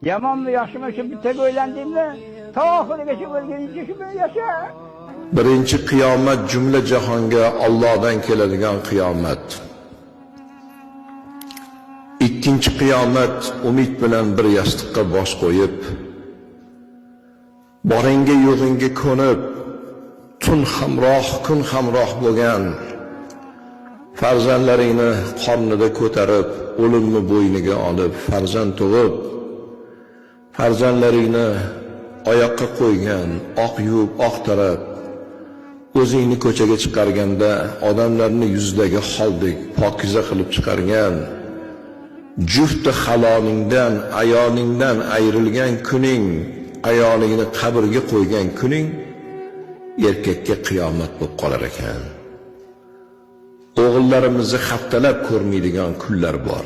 Yaman mı yaxşı mı şu bir tek öğrendiğimde ta ahirigacha o'lguncha shu bilan yasha. Birinchi qiyomat jumla jahonga Allohdan keladigan qiyomat. Ikkinchi qiyomat umid bilan bir yostiqqa bosh qo'yib, boringga yo'g'ingga ko'nib, tun hamroh, kun hamroh bo'lgan farzandlaringni qornida ko'tarib, o'limni bo'yniga olib, farzand tug'ib, farzandlaringni oyoqqa qo'ygan, oq yuvib, oq tarab, o'zingni ko'chaga chiqarganda odamlarni yuzdagi holdek pokiza qilib chiqargan, jufti halolingdan, ayolingdan ayrilgan kuning, ayolingni qabrga qo'ygan kuning erkakka qiyomat bo'lib qolar ekan. O'g'illarimizni haftalab ko'rmaydigan kunlar bor.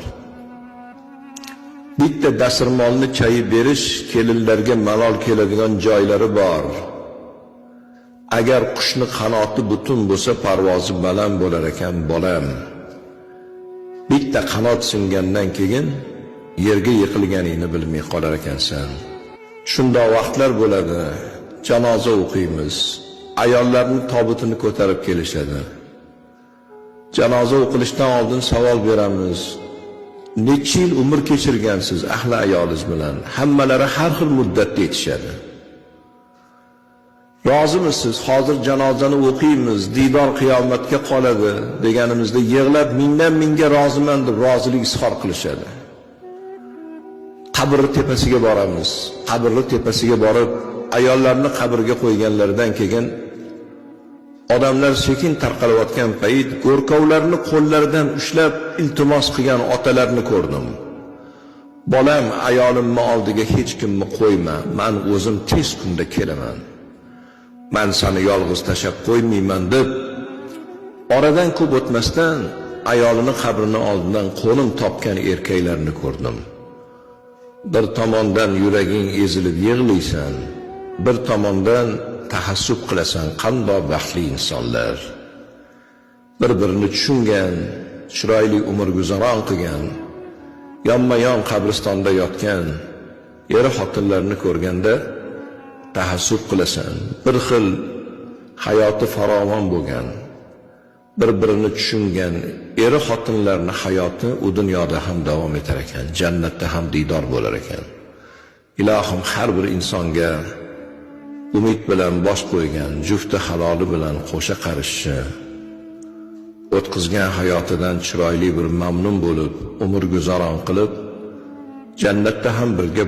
Bitta dasturmolni chayib berish kelinlarga malol keladigan joylari bor. Agar qushni qanoti butun bo'lsa parvozi baland bo'lar ekan, bolam. Bitta qanot singandan keyin yerga yiqilganingni bilmay qolar ekansan. Shunda vaqtlar bo'ladi, janoza o'qiymiz, ayollarning tobutini ko'tarib kelishadi. Janoza o'qilishdan oldin savol beramiz. Necha yil umr kechirgansiz ahli ayolingiz bilan? Hammalari har xil muddatda aytishadi. Rozimisiz? Hozir janozani o'qiymiz, didor qiyomatga qoladi deganimizda yig'lab mingdan mingga roziman deb rozilik izhor qilishadi. Qabr tepasiga boramiz. Qabrning tepasiga borib, ayollarni qabrga qo'yganlaridan keyin odamlar sekin tarqalayotgan payt go'rkovlarni qo'llaridan ushlab iltimos qilgan otalarni ko'rdim. Bolam, ayolimni oldiga hech kimni qo'yma, men o'zim tez kunda kelaman. Men seni yolg'iz tashab qo'ymayman deb, oradan ko'p o'tmasdan ayolini qabrini oldidan qo'lim topgan erkaklarni ko'rdim. Bir tomondan yuraging ezilib yig'laysan, bir tomondan tahassub qilasan, qanday baxtli insonlar. Bir-birini tushungan, chiroyli umr guzaron qilgan, yonma-yon qabristonda yotgan er-xotinlarni ko'rganda tahassub qilasan. Bir xil hayoti farovon bo'lgan, bir-birini tushungan er-xotinlarning hayoti u dunyoda ham davom etar ekan, jannatda ham didor bo'lar ekan. Ilohim har bir insonga umid bilan bosh qo'ygan, jufti haloli bilan qo'sha qarishchi, o'tkazgan hayotidan chiroyli bir mamnun bo'lib, umr guzaron qilib, jannatda ham birga